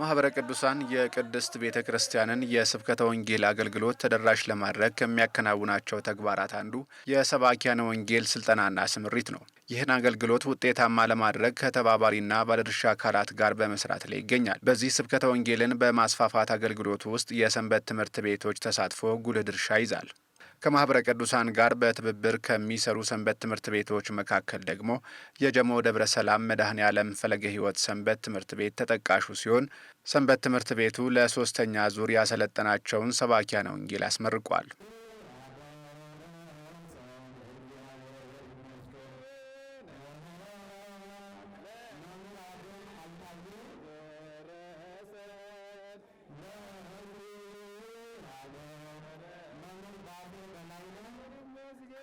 ማህበረ ቅዱሳን የቅድስት ቤተ ክርስቲያንን የስብከተ ወንጌል አገልግሎት ተደራሽ ለማድረግ ከሚያከናውናቸው ተግባራት አንዱ የሰባኪያነ ወንጌል ስልጠናና ስምሪት ነው። ይህን አገልግሎት ውጤታማ ለማድረግ ከተባባሪና ባለድርሻ አካላት ጋር በመስራት ላይ ይገኛል። በዚህ ስብከተ ወንጌልን በማስፋፋት አገልግሎቱ ውስጥ የሰንበት ትምህርት ቤቶች ተሳትፎ ጉልህ ድርሻ ይዛል። ከማህበረ ቅዱሳን ጋር በትብብር ከሚሰሩ ሰንበት ትምህርት ቤቶች መካከል ደግሞ የጀሞ ደብረ ሰላም መድኃኔ ዓለም ፈለገ ሕይወት ሰንበት ትምህርት ቤት ተጠቃሹ ሲሆን ሰንበት ትምህርት ቤቱ ለሶስተኛ ዙር ያሰለጠናቸውን ሰባኪያነ ወንጌል አስመርቋል።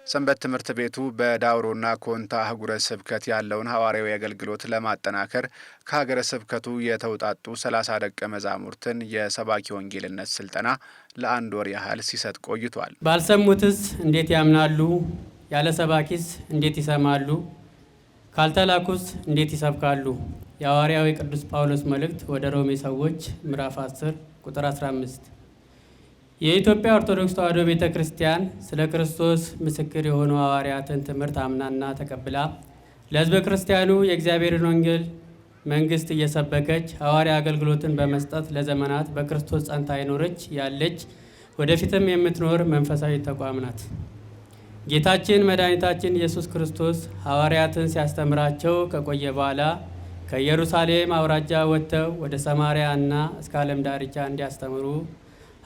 ሰንበት ትምህርት ቤቱ በዳውሮና ኮንታ አህጉረ ስብከት ያለውን ሐዋርያዊ አገልግሎት ለማጠናከር ከሀገረ ስብከቱ የተውጣጡ 30 ደቀ መዛሙርትን የሰባኪ ወንጌልነት ስልጠና ለአንድ ወር ያህል ሲሰጥ ቆይቷል። ባልሰሙትስ እንዴት ያምናሉ? ያለ ሰባኪስ እንዴት ይሰማሉ? ካልተላኩስ እንዴት ይሰብካሉ? የሐዋርያው ቅዱስ ጳውሎስ መልእክት ወደ ሮሜ ሰዎች ምዕራፍ 10 ቁጥር 15። የኢትዮጵያ ኦርቶዶክስ ተዋሕዶ ቤተ ክርስቲያን ስለ ክርስቶስ ምስክር የሆኑ ሐዋርያትን ትምህርት አምናና ተቀብላ ለሕዝበ ክርስቲያኑ የእግዚአብሔርን ወንጌል መንግሥት እየሰበከች ሐዋርያ አገልግሎትን በመስጠት ለዘመናት በክርስቶስ ጸንታ የኖረች ያለች ወደፊትም የምትኖር መንፈሳዊ ተቋም ናት። ጌታችን መድኃኒታችን ኢየሱስ ክርስቶስ ሐዋርያትን ሲያስተምራቸው ከቆየ በኋላ ከኢየሩሳሌም አውራጃ ወጥተው ወደ ሰማርያ እና እስከ ዓለም ዳርቻ እንዲያስተምሩ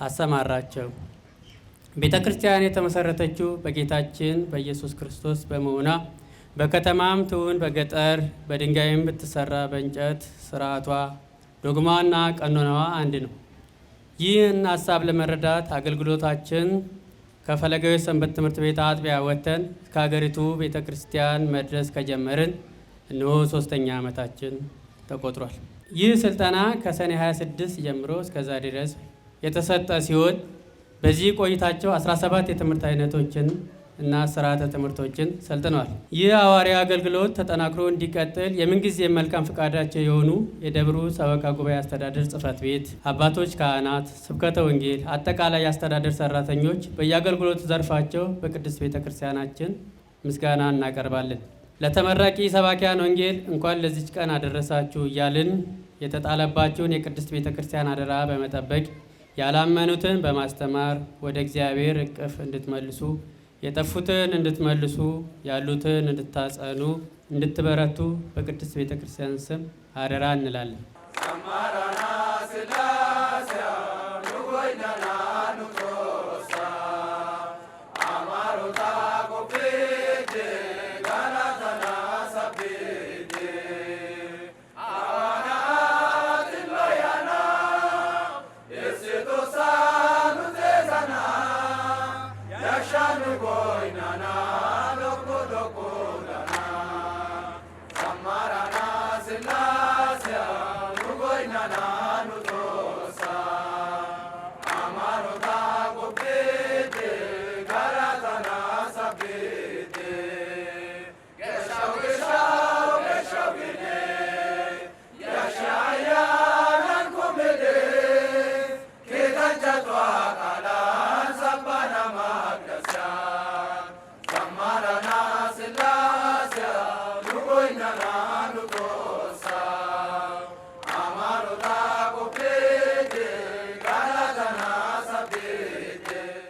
አሰማራቸው። ቤተ ክርስቲያን የተመሰረተችው በጌታችን በኢየሱስ ክርስቶስ በመሆኗ በከተማም ትሁን በገጠር በድንጋይም ብትሰራ በእንጨት ስርዓቷ፣ ዶግማዋና ቀኖናዋ አንድ ነው። ይህን ሀሳብ ለመረዳት አገልግሎታችን ከፈለገ ሕይወት ሰንበት ትምህርት ቤት አጥቢያ ወጥተን ከሀገሪቱ ቤተ ክርስቲያን መድረስ ከጀመርን እነሆ 3ኛ ዓመታችን ተቆጥሯል። ይህ ስልጠና ከሰኔ 26 ጀምሮ እስከዛ ድረስ የተሰጠ ሲሆን በዚህ ቆይታቸው 17 የትምህርት አይነቶችን እና ስርዓተ ትምህርቶችን ሰልጥነዋል። ይህ ሐዋርያዊ አገልግሎት ተጠናክሮ እንዲቀጥል የምንጊዜ መልካም ፈቃዳቸው የሆኑ የደብሩ ሰበካ ጉባኤ አስተዳደር ጽሕፈት ቤት አባቶች፣ ካህናት፣ ስብከተ ወንጌል፣ አጠቃላይ አስተዳደር ሰራተኞች በየአገልግሎት ዘርፋቸው በቅድስት ቤተ ክርስቲያናችን ምስጋና እናቀርባለን። ለተመራቂ ሰባኪያን ወንጌል እንኳን ለዚች ቀን አደረሳችሁ እያልን የተጣለባችሁን የቅድስት ቤተ ክርስቲያን አደራ በመጠበቅ ያላመኑትን በማስተማር ወደ እግዚአብሔር እቅፍ እንድትመልሱ፣ የጠፉትን እንድትመልሱ፣ ያሉትን እንድታጸኑ፣ እንድትበረቱ በቅድስት ቤተ ክርስቲያን ስም አደራ እንላለን።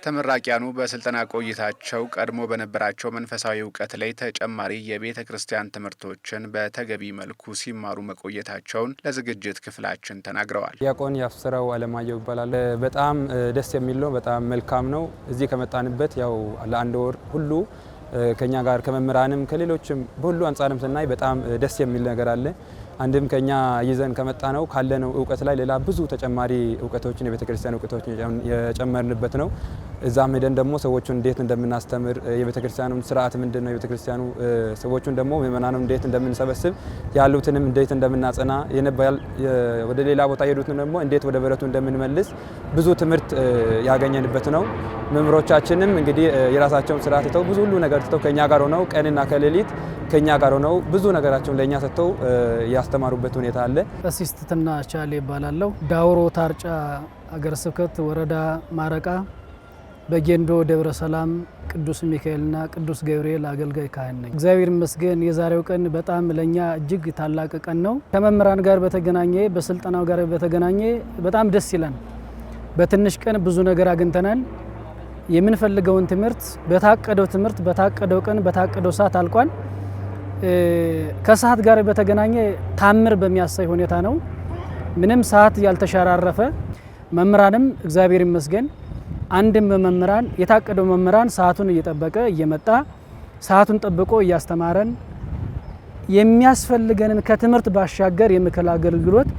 ተመራቂያኑ በስልጠና ቆይታቸው ቀድሞ በነበራቸው መንፈሳዊ እውቀት ላይ ተጨማሪ የቤተ ክርስቲያን ትምህርቶችን በተገቢ መልኩ ሲማሩ መቆየታቸውን ለዝግጅት ክፍላችን ተናግረዋል። ዲያቆን ያፍስራው አለማየሁ ይባላል። በጣም ደስ የሚል ነው። በጣም መልካም ነው። እዚህ ከመጣንበት ያው ለአንድ ወር ሁሉ ከኛ ጋር ከመምህራንም ከሌሎችም በሁሉ አንጻርም ስናይ በጣም ደስ የሚል ነገር አለ። አንድም ከኛ ይዘን ከመጣ ነው ካለነው እውቀት ላይ ሌላ ብዙ ተጨማሪ እውቀቶችን የቤተክርስቲያን እውቀቶችን የጨመርንበት ነው። እዛም ሄደን ደግሞ ሰዎችን እንዴት እንደምናስተምር የቤተክርስቲያኑን ስርዓት ምንድነው የቤተክርስቲያኑ ሰዎችን ደግሞ ምእመናኑን እንዴት እንደምንሰበስብ ያሉትንም እንዴት እንደምናጸና ወደ ሌላ ቦታ የሄዱትን ደግሞ እንዴት ወደ በረቱ እንደምንመልስ ብዙ ትምህርት ያገኘንበት ነው። መምህሮቻችንም እንግዲህ የራሳቸውን ስርዓት ተው ብዙ ሁሉ ነገር ተው ከኛ ጋር ሆነው ቀንና ከሌሊት ከኛ ጋር ሆነው ብዙ ነገራቸውን ለኛ ሰጥተው ያስተማሩበት ሁኔታ አለ። ቀሲስ ትትና ቻሌ ይባላለሁ። ዳውሮ ታርጫ ሀገረ ስብከት ወረዳ ማረቃ በጌንዶ ደብረ ሰላም ቅዱስ ሚካኤልና ቅዱስ ገብርኤል አገልጋይ ካህን ነኝ። እግዚአብሔር ይመስገን የዛሬው ቀን በጣም ለኛ እጅግ ታላቅ ቀን ነው። ከመምህራን ጋር በተገናኘ በስልጠናው ጋር በተገናኘ በጣም ደስ ይላል። በትንሽ ቀን ብዙ ነገር አግኝተናል። የምንፈልገውን ትምህርት በታቀደው ቀን በታቀደው ሰዓት አልቋል። ከሰዓት ጋር በተገናኘ ታምር በሚያሳይ ሁኔታ ነው። ምንም ሰዓት ያልተሸራረፈ መምህራንም እግዚአብሔር ይመስገን አንድም መምህራን የታቀደው መምህራን ሰዓቱን እየጠበቀ እየመጣ ሰዓቱን ጠብቆ እያስተማረን የሚያስፈልገንን ከትምህርት ባሻገር የምክር አገልግሎት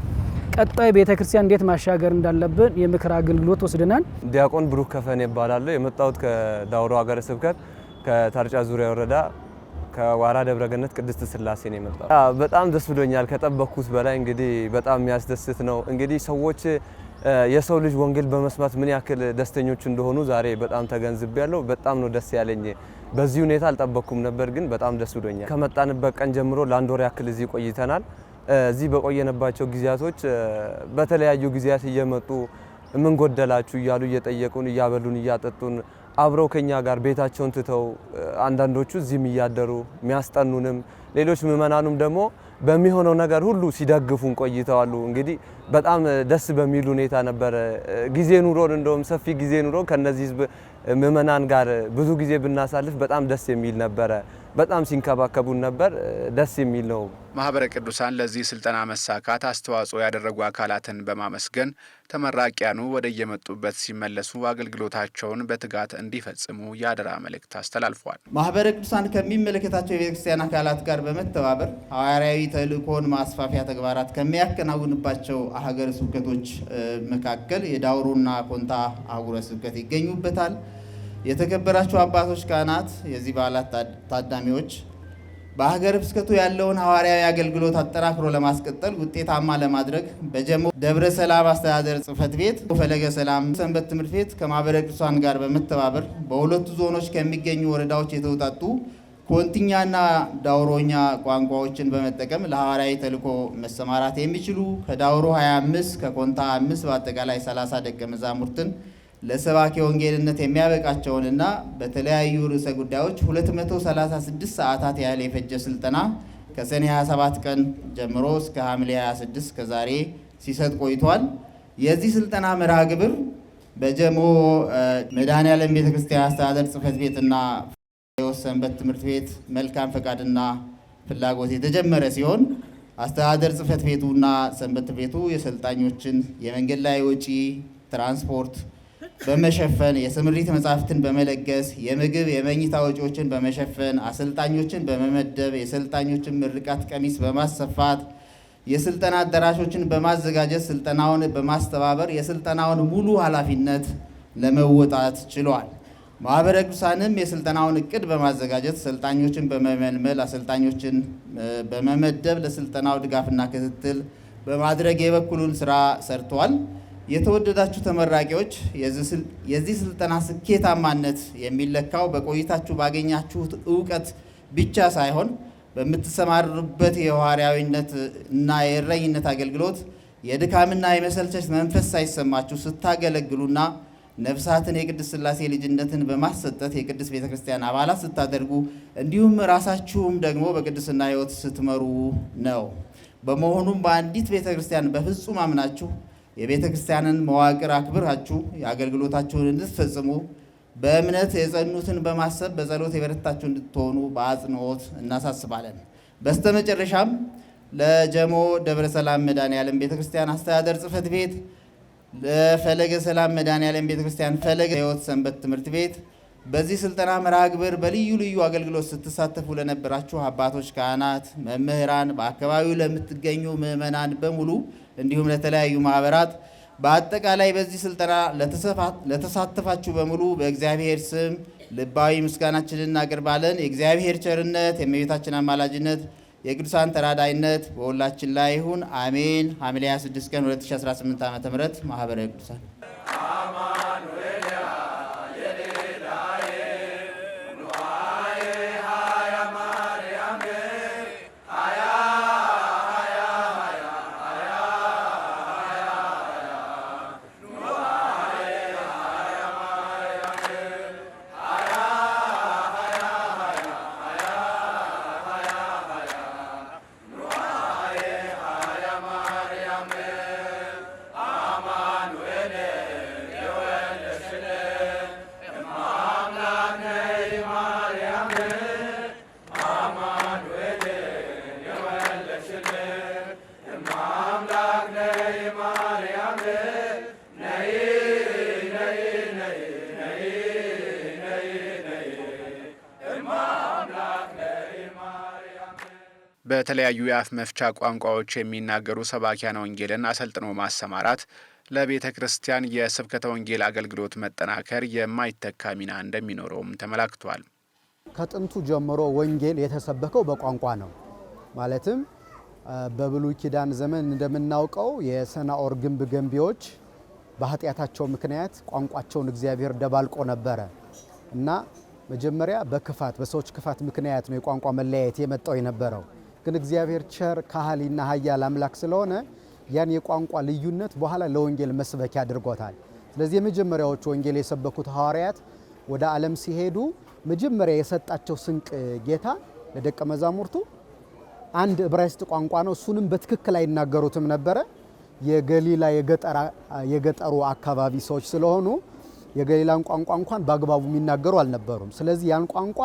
ቀጣይ ቤተክርስቲያን እንዴት ማሻገር እንዳለብን የምክር አገልግሎት ወስደናል። ዲያቆን ብሩክ ከፈኔ ይባላል። የመጣሁት ከዳውሮ ሀገረ ስብከት ከታርጫ ዙሪያ ወረዳ ከዋራ ደብረገነት ቅድስት ስላሴ ነው የመጣሁት። በጣም ደስ ብሎኛል። ከጠበቅኩት በላይ እንግዲህ በጣም የሚያስደስት ነው። እንግዲህ ሰዎች የሰው ልጅ ወንጌል በመስማት ምን ያክል ደስተኞች እንደሆኑ ዛሬ በጣም ተገንዝቤያለሁ። በጣም ነው ደስ ያለኝ። በዚህ ሁኔታ አልጠበቅኩም ነበር፣ ግን በጣም ደስ ብሎኛል። ከመጣንበት ቀን ጀምሮ ለአንድ ወር ያክል እዚህ ቆይተናል። እዚህ በቆየነባቸው ጊዜያቶች በተለያዩ ጊዜያት እየመጡ ምን ጎደላችሁ እያሉ እየጠየቁን እያበሉን እያጠጡን አብረው ከኛ ጋር ቤታቸውን ትተው አንዳንዶቹ እዚህም እያደሩ የሚያስጠኑንም ሌሎች ምእመናኑም ደግሞ በሚሆነው ነገር ሁሉ ሲደግፉን ቆይተዋል። እንግዲህ በጣም ደስ በሚል ሁኔታ ነበር ጊዜ ኑሮን እንደውም ሰፊ ጊዜ ኑሮ ከነዚህ ምእመናን ጋር ብዙ ጊዜ ብናሳልፍ በጣም ደስ የሚል ነበረ። በጣም ሲንከባከቡን ነበር። ደስ የሚል ነው። ማህበረ ቅዱሳን ለዚህ ስልጠና መሳካት አስተዋጽኦ ያደረጉ አካላትን በማመስገን ተመራቂያኑ ወደ የመጡበት ሲመለሱ አገልግሎታቸውን በትጋት እንዲፈጽሙ የአደራ መልእክት አስተላልፏል። ማህበረ ቅዱሳን ከሚመለከታቸው የቤተክርስቲያን አካላት ጋር በመተባበር ሐዋርያዊ ተልእኮን ማስፋፊያ ተግባራት ከሚያከናውንባቸው ሀገረ ስብከቶች መካከል የዳውሮና ኮንታ አህጉረ ስብከት ይገኙበታል። የተከበራችሁ አባቶች፣ ካህናት፣ የዚህ በዓላት ታዳሚዎች በሀገረ ስብከቱ ያለውን ሐዋርያዊ አገልግሎት አጠናክሮ ለማስቀጠል ውጤታማ ለማድረግ በጀሞ ደብረ ሰላም አስተዳደር ጽሕፈት ቤት ፈለገ ሰላም ሰንበት ትምህርት ቤት ከማህበረ ቅዱሳን ጋር በመተባበር በሁለቱ ዞኖች ከሚገኙ ወረዳዎች የተውጣጡ ኮንቲኛና ዳውሮኛ ቋንቋዎችን በመጠቀም ለሐዋርያዊ ተልእኮ መሰማራት የሚችሉ ከዳውሮ 25 ከኮንታ 5 በአጠቃላይ 30 ደቀ መዛሙርትን ለሰባኪ ወንጌልነት የሚያበቃቸውንና በተለያዩ ርዕሰ ጉዳዮች 236 ሰዓታት ያህል የፈጀ ስልጠና ከሰኔ 27 ቀን ጀምሮ እስከ ሐምሌ 26 ከዛሬ ሲሰጥ ቆይቷል። የዚህ ስልጠና መርሃ ግብር በጀሞ መድኃኔዓለም ቤተክርስቲያን አስተዳደር ጽሕፈት ቤትና ሰንበት ትምህርት ቤት መልካም ፈቃድና ፍላጎት የተጀመረ ሲሆን አስተዳደር ጽሕፈት ቤቱና ሰንበት ቤቱ የሰልጣኞችን የመንገድ ላይ ወጪ ትራንስፖርት በመሸፈን የስምሪት መጻሕፍትን በመለገስ የምግብ የመኝታ ወጪዎችን በመሸፈን አሰልጣኞችን በመመደብ የሰልጣኞችን ምርቃት ቀሚስ በማሰፋት የስልጠና አዳራሾችን በማዘጋጀት ስልጠናውን በማስተባበር የስልጠናውን ሙሉ ኃላፊነት ለመወጣት ችሏል። ማህበረ ቅዱሳንም የስልጠናውን እቅድ በማዘጋጀት ሰልጣኞችን በመመልመል አሰልጣኞችን በመመደብ ለስልጠናው ድጋፍና ክትትል በማድረግ የበኩሉን ስራ ሰርቷል። የተወደዳችሁ ተመራቂዎች፣ የዚህ ስልጠና ስኬታማነት የሚለካው በቆይታችሁ ባገኛችሁት እውቀት ብቻ ሳይሆን በምትሰማሩበት የሐዋርያዊነት እና የእረኝነት አገልግሎት የድካምና የመሰልቸት መንፈስ ሳይሰማችሁ ስታገለግሉና ነፍሳትን የቅድስት ሥላሴ ልጅነትን በማሰጠት የቅድስት ቤተክርስቲያን አባላት ስታደርጉ እንዲሁም ራሳችሁም ደግሞ በቅድስና ሕይወት ስትመሩ ነው። በመሆኑም በአንዲት ቤተክርስቲያን በፍጹም አምናችሁ የቤተክርስቲያንን መዋቅር አክብራችሁ የአገልግሎታችሁን እንድትፈጽሙ በእምነት የጸኑትን በማሰብ በጸሎት የበረታችሁ እንድትሆኑ በአጽንኦት እናሳስባለን። በስተመጨረሻም ለጀሞ ደብረ ሰላም መድኃኔዓለም ቤተክርስቲያን አስተዳደር ጽሕፈት ቤት፣ ለፈለገ ሰላም መድኃኔዓለም ቤተክርስቲያን ፈለገ ሕይወት ሰንበት ትምህርት ቤት፣ በዚህ ስልጠና መርሃ ግብር በልዩ ልዩ አገልግሎት ስትሳተፉ ለነበራችሁ አባቶች፣ ካህናት፣ መምህራን፣ በአካባቢው ለምትገኙ ምዕመናን በሙሉ እንዲሁም ለተለያዩ ማህበራት በአጠቃላይ በዚህ ስልጠና ለተሳተፋችሁ በሙሉ በእግዚአብሔር ስም ልባዊ ምስጋናችንን እናቀርባለን። የእግዚአብሔር ቸርነት፣ የእመቤታችን አማላጅነት፣ የቅዱሳን ተራዳይነት በሁላችን ላይ ይሁን፣ አሜን። ሐምሌ 26 ቀን 2018 ዓ.ም ማህበረ ቅዱሳን በተለያዩ የአፍ መፍቻ ቋንቋዎች የሚናገሩ ሰባኪያነ ወንጌልን አሰልጥኖ ማሰማራት ለቤተ ክርስቲያን የስብከተ ወንጌል አገልግሎት መጠናከር የማይተካ ሚና እንደሚኖረውም ተመላክቷል። ከጥንቱ ጀምሮ ወንጌል የተሰበከው በቋንቋ ነው። ማለትም በብሉይ ኪዳን ዘመን እንደምናውቀው የሰናኦር ግንብ ገንቢዎች በኃጢአታቸው ምክንያት ቋንቋቸውን እግዚአብሔር ደባልቆ ነበረ እና መጀመሪያ በክፋት በሰዎች ክፋት ምክንያት ነው የቋንቋ መለያየት የመጣው የነበረው። ግን እግዚአብሔር ቸር ካህሊና ኃያል አምላክ ስለሆነ ያን የቋንቋ ልዩነት በኋላ ለወንጌል መስበኪያ አድርጎታል። ስለዚህ የመጀመሪያዎቹ ወንጌል የሰበኩት ሐዋርያት ወደ ዓለም ሲሄዱ መጀመሪያ የሰጣቸው ስንቅ ጌታ ለደቀ መዛሙርቱ አንድ ዕብራይስጥ ቋንቋ ነው። እሱንም በትክክል አይናገሩትም ነበረ። የገሊላ የገጠሩ አካባቢ ሰዎች ስለሆኑ የገሊላን ቋንቋ እንኳን በአግባቡ የሚናገሩ አልነበሩም። ስለዚህ ያን ቋንቋ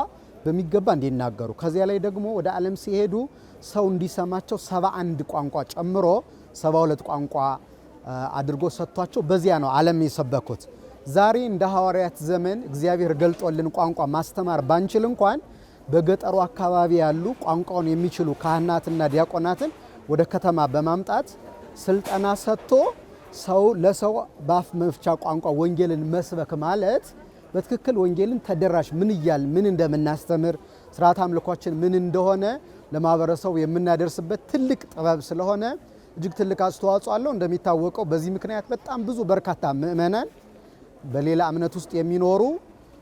በሚገባ እንዲናገሩ፣ ከዚያ ላይ ደግሞ ወደ ዓለም ሲሄዱ ሰው እንዲሰማቸው 71 ቋንቋ ጨምሮ 72 ቋንቋ አድርጎ ሰጥቷቸው በዚያ ነው ዓለም የሰበኩት። ዛሬ እንደ ሐዋርያት ዘመን እግዚአብሔር ገልጦልን ቋንቋ ማስተማር ባንችል እንኳን በገጠሩ አካባቢ ያሉ ቋንቋውን የሚችሉ ካህናትና ዲያቆናትን ወደ ከተማ በማምጣት ስልጠና ሰጥቶ ሰው ለሰው በአፍ መፍቻ ቋንቋ ወንጌልን መስበክ ማለት በትክክል ወንጌልን ተደራሽ ምን እንደምናስተምር ስርዓት አምልኳችን ምን እንደሆነ ለማህበረሰቡ የምናደርስበት ትልቅ ጥበብ ስለሆነ እጅግ ትልቅ አስተዋጽኦ አለው። እንደሚታወቀው በዚህ ምክንያት በጣም ብዙ በርካታ ምእመናን በሌላ እምነት ውስጥ የሚኖሩ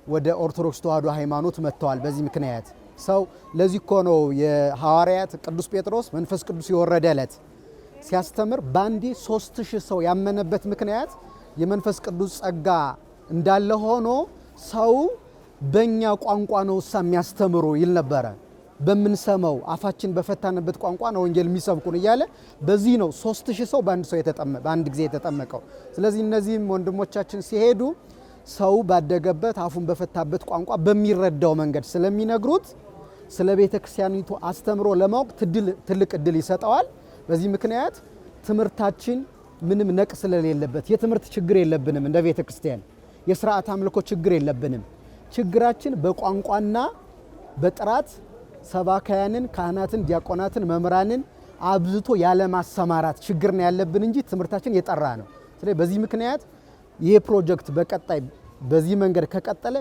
ወደ ኦርቶዶክስ ተዋሕዶ ሃይማኖት መጥተዋል። በዚህ ምክንያት ሰው ለዚህ እኮ ነው የሐዋርያት ቅዱስ ጴጥሮስ መንፈስ ቅዱስ የወረደ ዕለት ሲያስተምር ባንዴ 3000 ሰው ያመነበት ምክንያት የመንፈስ ቅዱስ ጸጋ እንዳለ ሆኖ ሰው በእኛ ቋንቋ ነው የሚያስተምሩ ይል ነበረ። በምንሰማው አፋችን በፈታንበት ቋንቋ ነው ወንጌል የሚሰብኩን እያለ በዚህ ነው 3000 ሰው በአንድ ጊዜ የተጠመቀው። ስለዚህ እነዚህም ወንድሞቻችን ሲሄዱ ሰው ባደገበት አፉን በፈታበት ቋንቋ በሚረዳው መንገድ ስለሚነግሩት ስለ ቤተ ክርስቲያኒቱ አስተምሮ ለማወቅ ትልቅ እድል ይሰጠዋል። በዚህ ምክንያት ትምህርታችን ምንም ነቅ ስለሌለበት የትምህርት ችግር የለብንም። እንደ ቤተ ክርስቲያን የሥርዓት አምልኮ ችግር የለብንም። ችግራችን በቋንቋና በጥራት ሰባካያንን፣ ካህናትን፣ ዲያቆናትን፣ መምህራንን አብዝቶ ያለማሰማራት ችግር ነው ያለብን እንጂ ትምህርታችን የጠራ ነው። ስለዚህ በዚህ ምክንያት ይህ ፕሮጀክት በቀጣይ በዚህ መንገድ ከቀጠለ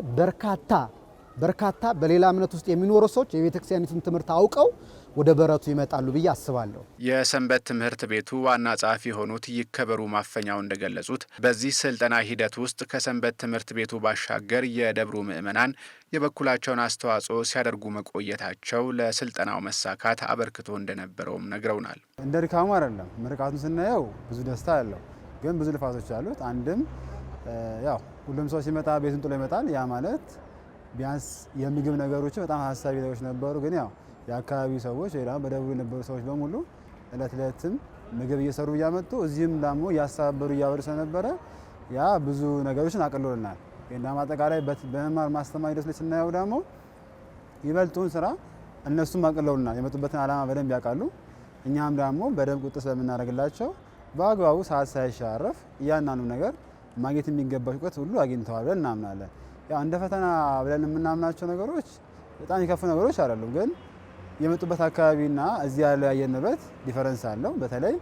በርካታ በሌላ እምነት ውስጥ የሚኖሩ ሰዎች የቤተክርስቲያኒቱን ትምህርት አውቀው ወደ በረቱ ይመጣሉ ብዬ አስባለሁ። የሰንበት ትምህርት ቤቱ ዋና ጸሐፊ የሆኑት ይከበሩ ማፈኛው እንደገለጹት በዚህ ስልጠና ሂደት ውስጥ ከሰንበት ትምህርት ቤቱ ባሻገር የደብሩ ምዕመናን የበኩላቸውን አስተዋጽኦ ሲያደርጉ መቆየታቸው ለስልጠናው መሳካት አበርክቶ እንደነበረውም ነግረውናል። እንደ ድካሙ አይደለም። ምርቃቱን ስናየው ብዙ ደስታ አለው፣ ግን ብዙ ልፋቶች አሉት። አንድም ያው ሁሉም ሰው ሲመጣ ቤቱን ጥሎ ይመጣል። ያ ማለት ቢያንስ የምግብ ነገሮች በጣም ሀሳቢ ነገሮች ነበሩ፣ ግን ያው የአካባቢው ሰዎች ወይ ደግሞ በደቡብ የነበሩ ሰዎች በሙሉ እለት እለትም ምግብ እየሰሩ እያመጡ እዚህም ደግሞ እያስተባበሩ እያበሉ ስለነበረ ያ ብዙ ነገሮችን አቅሎልናል። እና አጠቃላይ በመማር ማስተማር ሂደት ላይ ስናየው ደግሞ ይበልጡን ስራ እነሱም አቅለውልናል። የመጡበትን ዓላማ በደንብ ያውቃሉ። እኛም ደግሞ በደንብ ቁጥር ስለምናደርግላቸው በአግባቡ ሰዓት ሳይሻረፍ እያንዳንዱ ነገር ማግኘት የሚገባው እውቀት ሁሉ አግኝተዋል ብለን እናምናለን። ያው እንደ ፈተና ብለን የምናምናቸው ነገሮች በጣም የከፉ ነገሮች አይደሉም። ግን የመጡበት አካባቢና እዚህ ያለው የአየር ንብረት ዲፈረንስ አለው። በተለይ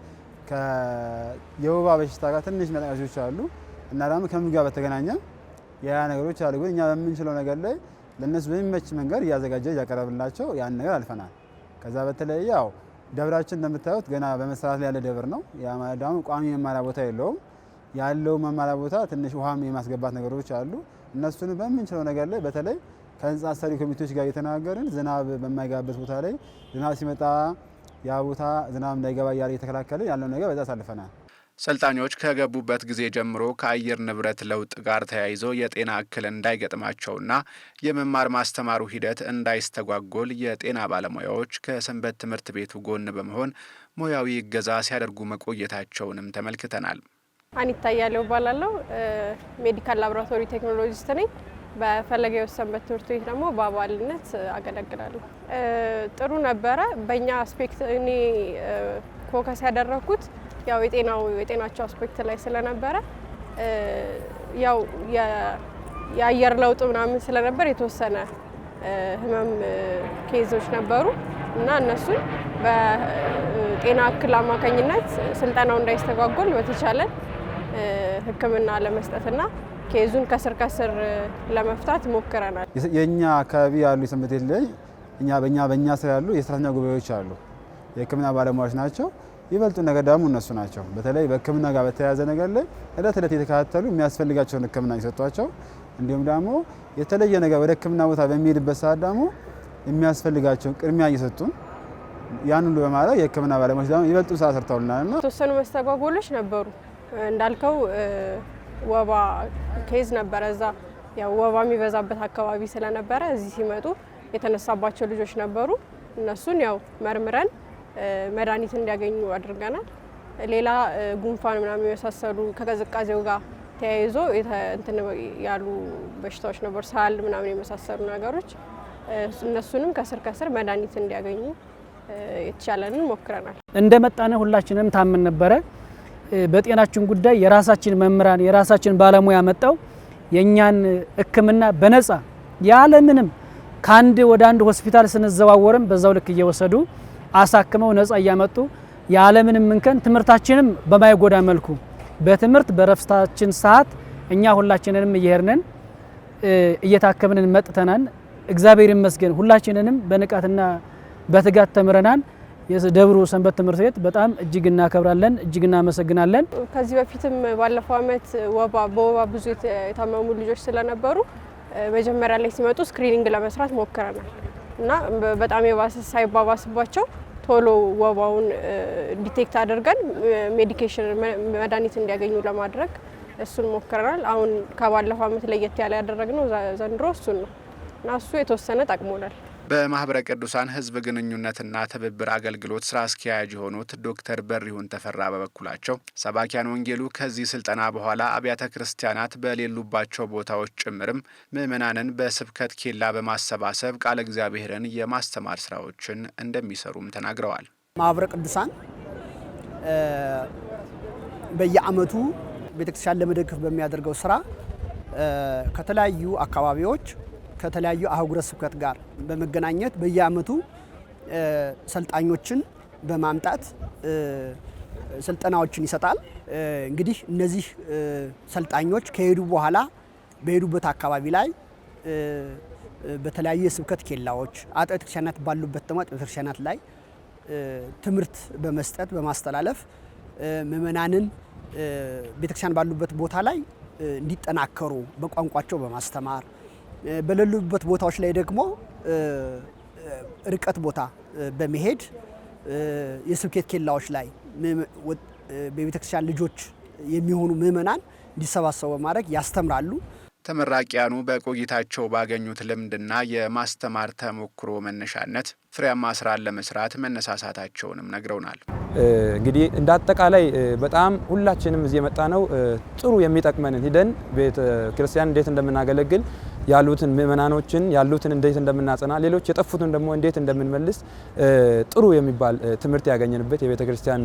የወባ በሽታ ጋር ትንሽ መጠቃሾች አሉ እና ደግሞ ከምግብ ጋር በተገናኘ ያ ነገሮች አሉ። ግን እኛ በምንችለው ነገር ላይ ለነሱ በሚመች መንገድ እያዘጋጀ እያቀረብላቸው ያን ነገር አልፈናል። ከዛ በተለይ ያው ደብራችን እንደምታዩት ገና በመሰራት ላይ ያለ ደብር ነው። ያ ማለት ደግሞ ቋሚ መማሪያ ቦታ የለውም። ያለው መማሪያ ቦታ ትንሽ ውሃም የማስገባት ነገሮች አሉ። እነሱን በምንችለው ነገር ላይ በተለይ ከህንፃ ሰሪ ኮሚቴዎች ጋር እየተነጋገርን ዝናብ በማይገባበት ቦታ ላይ ዝናብ ሲመጣ ያ ቦታ ዝናብ እንዳይገባ እያለ እየተከላከልን ያለው ነገር በዛ አሳልፈናል። ሰልጣኞች ከገቡበት ጊዜ ጀምሮ ከአየር ንብረት ለውጥ ጋር ተያይዞ የጤና እክል እንዳይገጥማቸውና የመማር ማስተማሩ ሂደት እንዳይስተጓጎል የጤና ባለሙያዎች ከሰንበት ትምህርት ቤቱ ጎን በመሆን ሙያዊ እገዛ ሲያደርጉ መቆየታቸውንም ተመልክተናል። አኒታ ያለው ባላለው ሜዲካል ላቦራቶሪ ቴክኖሎጂስት ነኝ። በፈለገ ሰንበት ትምህርት ቤት ደግሞ በአባልነት አገለግላለሁ። ጥሩ ነበረ። በእኛ አስፔክት እኔ ፎከስ ያደረኩት ያው የጤናቸው አስፔክት ላይ ስለነበረ ያው የአየር ለውጥ ምናምን ስለነበር የተወሰነ ህመም ኬዞች ነበሩ እና እነሱን በጤና እክል አማካኝነት ስልጠናው እንዳይስተጓጎል በተቻለን ሕክምና ለመስጠትና ኬዙን ከስር ለመፍታት ሞክረናል። የኛ አካባቢ ያሉ የሰንበት ቤት ላይ በእኛ ስራ ያሉ የሰራተኛ ጉባኤዎች አሉ። የሕክምና ባለሙያዎች ናቸው። ይበልጡ ነገር ደግሞ እነሱ ናቸው። በተለይ በሕክምና ጋር በተያያዘ ነገር ላይ እለት እለት የተከታተሉ የሚያስፈልጋቸውን ሕክምና ይሰጧቸው። እንዲሁም ደግሞ የተለየ ነገር ወደ ሕክምና ቦታ በሚሄድበት ሰዓት ደግሞ የሚያስፈልጋቸውን ቅድሚያ እየሰጡን ያን ሁሉ በማድረግ የሕክምና ባለሙያዎች ደግሞ ይበልጡ ስራ ሰርተውልናልና የተወሰኑ መስተጓጎሎች ነበሩ። እንዳልከው ወባ ኬዝ ነበረ። እዛ ያው ወባ የሚበዛበት አካባቢ ስለነበረ እዚህ ሲመጡ የተነሳባቸው ልጆች ነበሩ። እነሱን ያው መርምረን መድኃኒት እንዲያገኙ አድርገናል። ሌላ ጉንፋን ምናምን የመሳሰሉ ከቅዝቃዜው ጋር ተያይዞ እንትን ያሉ በሽታዎች ነበሩ፣ ሳል ምናምን የመሳሰሉ ነገሮች። እነሱንም ከስር መድኃኒት እንዲያገኙ የተቻለንን ሞክረናል። እንደመጣነ ሁላችንም ታምን ነበረ። በጤናችን ጉዳይ የራሳችን መምህራን የራሳችን ባለሙያ መጣው የኛን ሕክምና በነፃ ያለምንም ከአንድ ወደ አንድ ሆስፒታል ስንዘዋወርም በዛው ልክ እየወሰዱ አሳክመው ነፃ እያመጡ ያለምንም እንከን ትምህርታችንም በማይጎዳ መልኩ በትምህርት በረፍታችን ሰዓት እኛ ሁላችንንም እየሄድን እየታከምን መጥተናል። እግዚአብሔር ይመስገን ሁላችንንም በንቃትና በትጋት ተምረናል። የደብሩ ሰንበት ትምህርት ቤት በጣም እጅግ እናከብራለን፣ እጅግ እናመሰግናለን። ከዚህ በፊትም ባለፈው ዓመት በወባ ብዙ የታመሙ ልጆች ስለነበሩ መጀመሪያ ላይ ሲመጡ ስክሪኒንግ ለመስራት ሞክረናል እና በጣም የባሰ ሳይባባስባቸው ቶሎ ወባውን ዲቴክት አድርገን ሜዲኬሽን መድኃኒት እንዲያገኙ ለማድረግ እሱን ሞክረናል። አሁን ከባለፈው ዓመት ለየት ያለ ያደረግነው ዘንድሮ እሱን ነው እና እሱ የተወሰነ ጠቅሞናል። በማህበረ ቅዱሳን ሕዝብ ግንኙነትና ትብብር አገልግሎት ስራ አስኪያጅ የሆኑት ዶክተር በሪሁን ተፈራ በበኩላቸው ሰባኪያን ወንጌሉ ከዚህ ስልጠና በኋላ አብያተ ክርስቲያናት በሌሉባቸው ቦታዎች ጭምርም ምዕመናንን በስብከት ኬላ በማሰባሰብ ቃለ እግዚአብሔርን የማስተማር ስራዎችን እንደሚሰሩም ተናግረዋል። ማህበረ ቅዱሳን በየዓመቱ ቤተክርስቲያን ለመደገፍ በሚያደርገው ስራ ከተለያዩ አካባቢዎች ከተለያዩ አህጉረ ስብከት ጋር በመገናኘት በየዓመቱ ሰልጣኞችን በማምጣት ስልጠናዎችን ይሰጣል። እንግዲህ እነዚህ ሰልጣኞች ከሄዱ በኋላ በሄዱበት አካባቢ ላይ በተለያዩ የስብከት ኬላዎች አጥቢያ ቤተክርስቲያናት ባሉበት ደግሞ አጥቢያ ቤተክርስቲያናት ላይ ትምህርት በመስጠት በማስተላለፍ ምዕመናንን ቤተክርስቲያን ባሉበት ቦታ ላይ እንዲጠናከሩ በቋንቋቸው በማስተማር በሌሉበት ቦታዎች ላይ ደግሞ ርቀት ቦታ በመሄድ የስብከት ኬላዎች ላይ በቤተክርስቲያን ልጆች የሚሆኑ ምዕመናን እንዲሰባሰቡ በማድረግ ያስተምራሉ። ተመራቂያኑ በቆይታቸው ባገኙት ልምድና የማስተማር ተሞክሮ መነሻነት ፍሬያማ ስራን ለመስራት መነሳሳታቸውንም ነግረውናል። እንግዲህ እንደ አጠቃላይ በጣም ሁላችንም እዚህ የመጣ ነው ጥሩ የሚጠቅመንን ሂደን ቤተ ክርስቲያን እንዴት እንደምናገለግል ያሉትን ምእመናኖችን ያሉትን እንዴት እንደምናጸና ሌሎች የጠፉትን ደግሞ እንዴት እንደምንመልስ ጥሩ የሚባል ትምህርት ያገኘንበት የቤተክርስቲያን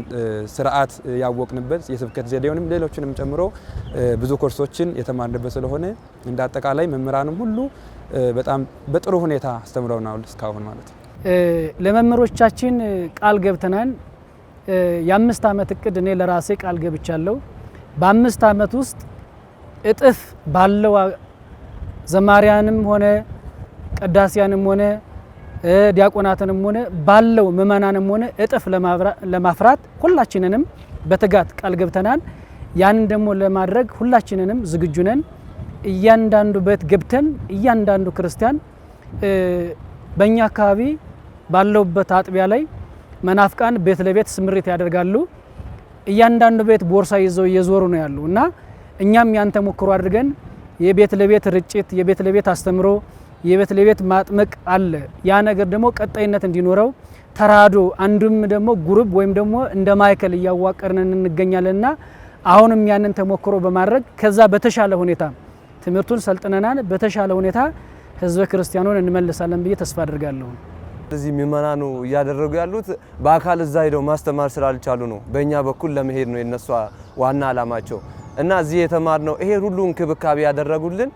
ስርዓት ያወቅንበት የስብከት ዘዴውንም ሌሎችንም ጨምሮ ብዙ ኮርሶችን የተማርንበት ስለሆነ እንደ አጠቃላይ መምህራንም ሁሉ በጣም በጥሩ ሁኔታ አስተምረውናል እስካሁን ማለት ነው። ለመምህሮቻችን ቃል ገብተናል። የ5 ዓመት እቅድ እኔ ለራሴ ቃል ገብቻለሁ። በ5 ዓመት ውስጥ እጥፍ ባለው ዘማሪያንም ሆነ ቀዳሲያንም ሆነ ዲያቆናትንም ሆነ ባለው ምእመናንም ሆነ እጥፍ ለማፍራት ሁላችንንም በትጋት ቃል ገብተናል። ያን ደግሞ ለማድረግ ሁላችንንም ዝግጁ ነን። እያንዳንዱ ቤት ገብተን እያንዳንዱ ክርስቲያን በእኛ አካባቢ ባለውበት አጥቢያ ላይ መናፍቃን ቤት ለቤት ስምሪት ያደርጋሉ። እያንዳንዱ ቤት ቦርሳ ይዘው እየዞሩ ነው ያሉ እና እኛም ያን ተሞክሮ አድርገን የቤት ለቤት ርጭት፣ የቤት ለቤት አስተምሮ፣ የቤት ለቤት ማጥመቅ አለ። ያ ነገር ደግሞ ቀጣይነት እንዲኖረው ተራዶ አንዱም ደግሞ ጉሩብ ወይም ደግሞ እንደ ማይከል እያዋቀርን እንገኛለንና አሁንም ያንን ተሞክሮ በማድረግ ከዛ በተሻለ ሁኔታ ትምህርቱን ሰልጥነናል። በተሻለ ሁኔታ ህዝበ ክርስቲያኑን እንመልሳለን ብዬ ተስፋ አድርጋለሁ። እዚህ ምእመናኑ እያደረጉ ያሉት በአካል እዛ ሄደው ማስተማር ስላልቻሉ ነው። በእኛ በኩል ለመሄድ ነው የነሱ ዋና አላማቸው እና እዚህ የተማርነው ይሄ ሁሉ እንክብካቤ ያደረጉልን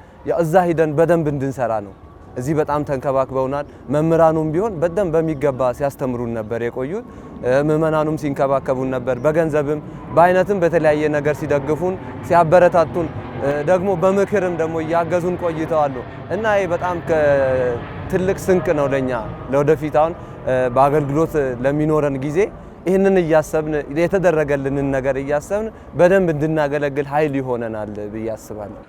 እዛ ሄደን በደንብ እንድንሰራ ነው። እዚህ በጣም ተንከባክበውናል። መምህራኑም ቢሆን በደንብ በሚገባ ሲያስተምሩን ነበር የቆዩት። ምእመናኑም ሲንከባከቡን ነበር። በገንዘብም በአይነትም በተለያየ ነገር ሲደግፉን ሲያበረታቱን ደግሞ በምክርም ደግሞ እያገዙን ቆይተዋል እና ይሄ በጣም ትልቅ ስንቅ ነው ለኛ ለወደፊት አሁን በአገልግሎት ለሚኖረን ጊዜ ይህንን እያሰብን የተደረገልንን ነገር እያሰብን በደንብ እንድናገለግል ኃይል ይሆነናል ብዬ አስባለሁ።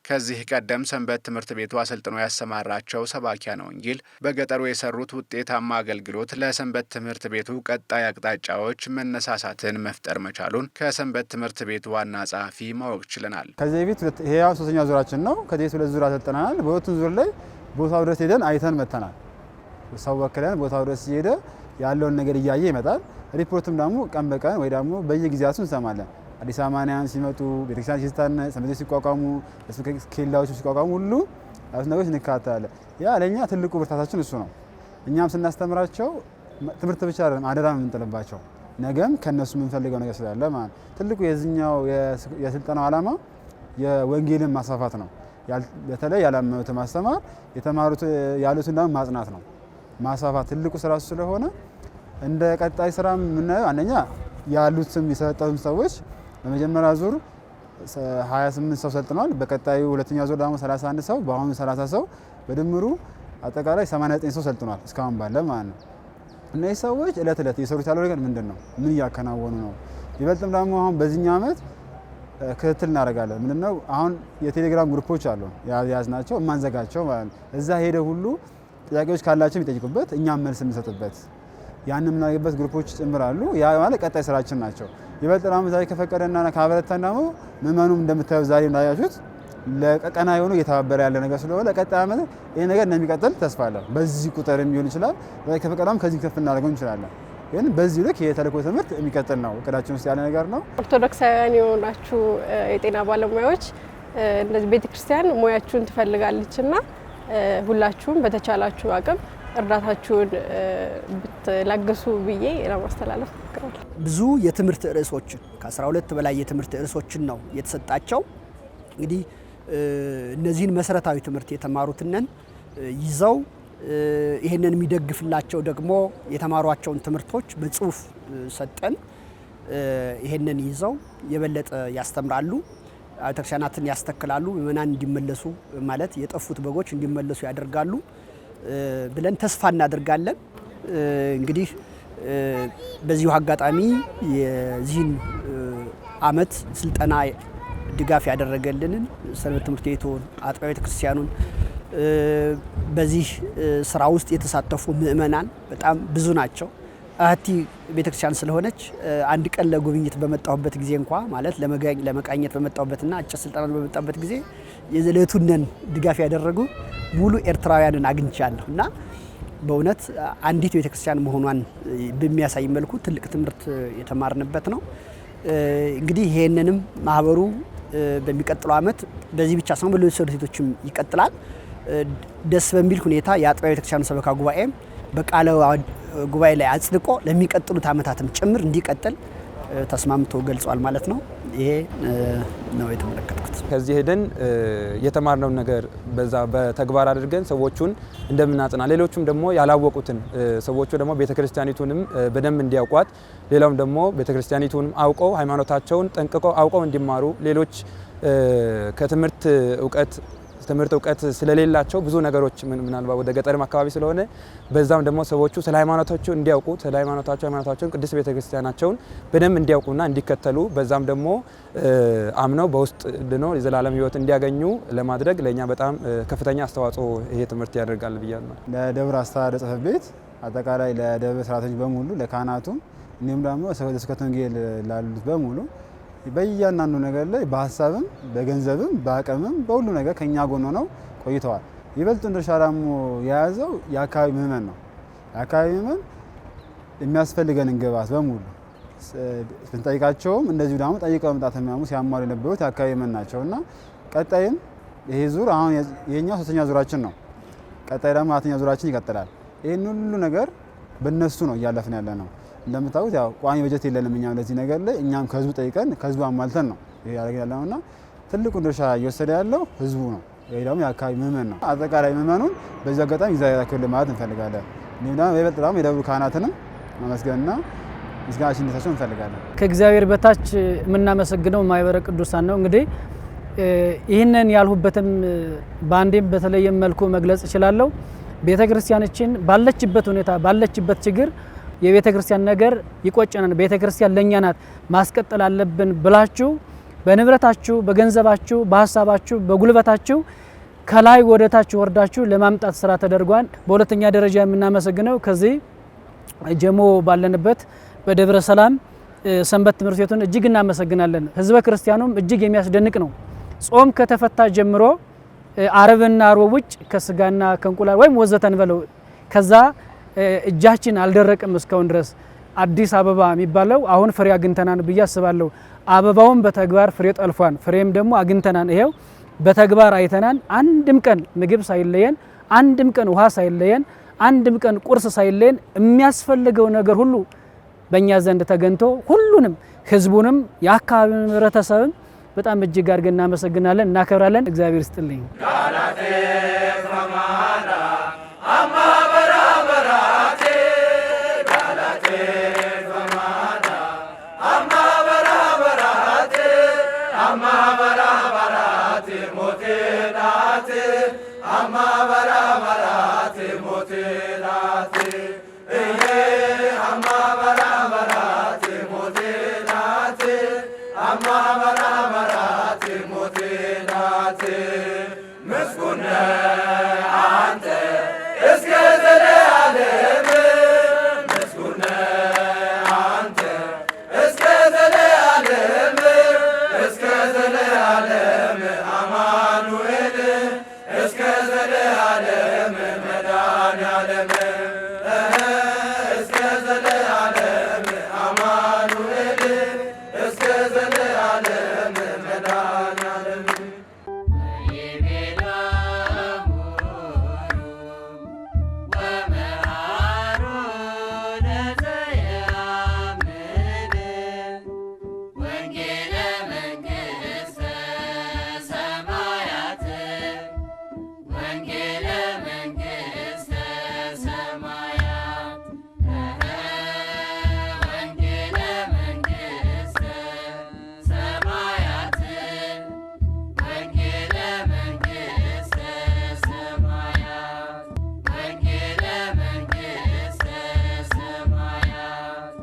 ከዚህ ቀደም ሰንበት ትምህርት ቤቱ አሰልጥኖ ያሰማራቸው ሰባኪያነ ወንጌል በገጠሩ የሰሩት ውጤታማ አገልግሎት ለሰንበት ትምህርት ቤቱ ቀጣይ አቅጣጫዎች መነሳሳትን መፍጠር መቻሉን ከሰንበት ትምህርት ቤቱ ዋና ጸሐፊ ማወቅ ችለናል። ከዚህ በፊት ይሄ 3ኛ ዙራችን ነው። ከዚህ 2 ዙር አሰልጥነናል። በሁለቱም ዙር ላይ ቦታው ድረስ ሄደን አይተን መተናል። ሰው ወክለን ቦታው ድረስ ሄደ ያለውን ነገር እያየ ይመጣል። ሪፖርትም ደግሞ ቀን በቀን ወይ ደግሞ በየጊዜያቱ እንሰማለን። አዲስ አማንያን ሲመጡ ቤተክርስቲያን ሲታነጽ ሰንበት ሲቋቋሙ ኬላዎች ሲቋቋሙ ሁሉ አስ ነገሮች እንካታለን። ያ ለኛ ትልቁ ብርታታችን እሱ ነው። እኛም ስናስተምራቸው ትምህርት ብቻ አይደለም አደራ የምንጥልባቸው ነገም ከነሱ የምንፈልገው ነገር ስላለ ማለት ትልቁ የዚህኛው የስልጠናው ዓላማ የወንጌልን ማስፋፋት ነው። በተለይ ያላመኑትን ማስተማር፣ የተማሩት ያሉትን ደግሞ ማጽናት ነው። ማስፋፋት ትልቁ ስራ ስለሆነ እንደ ቀጣይ ስራ የምናየው አንደኛ ያሉትም የሰለጠኑት ሰዎች በመጀመሪያ ዙር 28 ሰው ሰልጥነዋል። በቀጣዩ ሁለተኛ ዙር ደግሞ 31 ሰው፣ በአሁኑ 30 ሰው በድምሩ አጠቃላይ 89 ሰው ሰልጥነዋል እስካሁን ባለ ማለት ነው። እነዚህ ሰዎች እለት እለት የሰሩት ያለው ነገር ምንድን ነው? ምን እያከናወኑ ነው? ይበልጥም ደግሞ አሁን በዚህኛው ዓመት ክትትል እናደርጋለን። ምንድነው አሁን የቴሌግራም ግሩፖች አሉ ያዝናቸው የማንዘጋቸው ማለት ነው። እዛ ሄደ ሁሉ ጥያቄዎች ካላቸው የሚጠይቁበት እኛም መልስ የምንሰጥበት ያን የምናደርግበት ግሩፖች ጭምራሉ። ያ ማለት ቀጣይ ስራችን ናቸው። ይበልጥ ደግሞ ዛሬ ከፈቀደና ካበረታን ደግሞ ምእመኑም እንደምታዩ ዛሬ እንዳያችሁት ለቀና የሆኑ እየተባበረ ያለ ነገር ስለሆነ ለቀጣይ ዓመት ይሄ ነገር እንደሚቀጥል ተስፋ አለን። በዚህ ቁጥር ሊሆን ይችላል። ዛሬ ከፈቀደም ከዚህ ከፍ እናደርገው እንችላለን። ግን በዚህ ልክ የተልእኮ ትምህርት የሚቀጥል ነው። እቅዳችን ውስጥ ያለ ነገር ነው። ኦርቶዶክሳውያን የሆናችሁ የጤና ባለሙያዎች እንደዚህ ቤተክርስቲያን ሙያችሁን ትፈልጋለችና ሁላችሁም በተቻላችሁ አቅም እርዳታችሁን ብትለግሱ ብዬ ለማስተላለፍ እሞክራለሁ። ብዙ የትምህርት ርዕሶችን ከ12 በላይ የትምህርት ርዕሶችን ነው የተሰጣቸው። እንግዲህ እነዚህን መሰረታዊ ትምህርት የተማሩትነን ይዘው ይሄንን የሚደግፍላቸው ደግሞ የተማሯቸውን ትምህርቶች በጽሁፍ ሰጠን። ይሄንን ይዘው የበለጠ ያስተምራሉ፣ ቤተክርስቲያናትን ያስተክላሉ፣ ምእመናን እንዲመለሱ ማለት የጠፉት በጎች እንዲመለሱ ያደርጋሉ ብለን ተስፋ እናደርጋለን። እንግዲህ በዚሁ አጋጣሚ የዚህን አመት ስልጠና ድጋፍ ያደረገልንን ሰንበት ትምህርት ቤቱን አጥቢያ ቤተክርስቲያኑን በዚህ ስራ ውስጥ የተሳተፉ ምእመናን በጣም ብዙ ናቸው። አህቲ ቤተክርስቲያን ስለሆነች አንድ ቀን ለጉብኝት በመጣሁበት ጊዜ እንኳ ማለት ለመቃኘት በመጣሁበትና አጭር ስልጠና በመጣሁበት ጊዜ የዘለቱነን ድጋፍ ያደረጉ ሙሉ ኤርትራውያንን አግኝቻለሁ እና በእውነት አንዲት ቤተክርስቲያን መሆኗን በሚያሳይ መልኩ ትልቅ ትምህርት የተማርንበት ነው። እንግዲህ ይሄንንም ማህበሩ በሚቀጥለው አመት በዚህ ብቻ ሳይሆን በሌሎች ሴቶችም ይቀጥላል። ደስ በሚል ሁኔታ የአጥቢያ ቤተክርስቲያኑ ሰበካ ጉባኤም በቃለ ጉባኤ ላይ አጽድቆ ለሚቀጥሉት አመታትም ጭምር እንዲቀጥል ተስማምቶ ገልጿል ማለት ነው። ይሄ ነው የተመለከትኩት። ከዚህ ሄደን የተማርነው ነገር በዛ በተግባር አድርገን ሰዎቹን እንደምናጽና ሌሎቹም ደግሞ ያላወቁትን ሰዎቹ ደግሞ ቤተክርስቲያኒቱንም በደንብ እንዲያውቋት ሌላውም ደግሞ ቤተክርስቲያኒቱንም አውቀው ሃይማኖታቸውን ጠንቅቀው አውቀው እንዲማሩ ሌሎች ከትምህርት እውቀት ስለሌላቸው ብዙ ነገሮች ምናልባት ወደ ገጠርም አካባቢ ስለሆነ በዛም ደግሞ ሰዎቹ ስለ ሃይማኖታቸው እንዲያውቁ ስለ ሃይማኖታቸውን ቅድስት ቤተክርስቲያናቸውን በደንብ እንዲያውቁና እንዲከተሉ በዛም ደግሞ አምነው በውስጥ ድኖ የዘላለም ሕይወት እንዲያገኙ ለማድረግ ለኛ በጣም ከፍተኛ አስተዋጽኦ ይሄ ትምህርት ያደርጋል ብያለሁ። ለደብር አስተዳደር ጽሕፈት ቤት አጠቃላይ ለደብር ሰራተኞች በሙሉ ለካህናቱም እንዲሁም ደግሞ ስብከተ ወንጌል ላሉት በሙሉ በእያንዳንዱ ነገር ላይ በሀሳብም በገንዘብም በአቅምም በሁሉ ነገር ከኛ ጎን ሆነው ቆይተዋል። ይበልጡን ድርሻ ደግሞ የያዘው የአካባቢ ምእመን ነው። የአካባቢ ምእመን የሚያስፈልገንን ግብዓት በሙሉ ስንጠይቃቸውም እንደዚሁ ደግሞ ጠይቀው መምጣት የሚያሙ ሲያሟሉ የነበሩት የአካባቢ ምእመን ናቸው እና ቀጣይም ይሄ ዙር አሁን የኛው 3ኛ ዙራችን ነው። ቀጣይ ደግሞ 4ኛ ዙራችን ይቀጥላል። ይህን ሁሉ ነገር በእነሱ ነው እያለፍን ያለ ነው። እንደምታውቁት ያው ቋሚ በጀት የለንም እኛም ለዚህ ነገር ላይ እኛም ከህዝቡ ጠይቀን ከህዝቡ አሟልተን ነው ይሄ ያደርጋል ያለውና ትልቁን ድርሻ እየወሰደ ያለው ህዝቡ ነው። ይሄ ደግሞ የአካባቢ ምእመን ነው። አጠቃላይ ምእመኑን በዚህ አጋጣሚ እግዚአብሔር ማለት እንፈልጋለን። እኔም ደግሞ በይበልጥ ደግሞ የደብሩ ካህናትንም ማመስገንና ምስጋናችን እንድታቸው እንፈልጋለን። ከእግዚአብሔር በታች የምናመሰግነው ማህበረ ቅዱሳን ነው። እንግዲህ ይህንን ያልሁበትም በአንዴም በተለየ መልኩ መግለጽ እችላለሁ። ቤተክርስቲያናችን ባለችበት ሁኔታ ባለችበት ችግር የቤተክርስቲያን ነገር ይቆጨናል፣ ቤተክርስቲያን ለኛ ናት ማስቀጠል አለብን ብላችሁ በንብረታችሁ፣ በገንዘባችሁ፣ በሐሳባችሁ፣ በጉልበታችሁ ከላይ ወደ ታች ወርዳችሁ ለማምጣት ስራ ተደርጓል። በሁለተኛ ደረጃ የምናመሰግነው ከዚህ ጀሞ ባለንበት በደብረ ሰላም ሰንበት ትምህርት ቤቱን እጅግ እናመሰግናለን። ህዝበ ክርስቲያኑም እጅግ የሚያስደንቅ ነው። ጾም ከተፈታ ጀምሮ አረብና ሮብ ውጭ ከስጋና ከእንቁላል ወይም ወዘተን በለው ከዛ እጃችን አልደረቅም እስካሁን ድረስ። አዲስ አበባ የሚባለው አሁን ፍሬ አግኝተናን ብዬ አስባለሁ። አበባውን በተግባር ፍሬ ጠልፏን፣ ፍሬም ደግሞ አግኝተናን ይሄው በተግባር አይተናን። አንድም ቀን ምግብ ሳይለየን፣ አንድም ቀን ውሃ ሳይለየን፣ አንድም ቀን ቁርስ ሳይለየን የሚያስፈልገው ነገር ሁሉ በእኛ ዘንድ ተገኝቶ ሁሉንም ህዝቡንም የአካባቢውን ህብረተሰብን በጣም እጅግ አድርገን እናመሰግናለን፣ እናከብራለን። እግዚአብሔር ይስጥልኝ። እስከ ዘላለም መድኃኔዓለም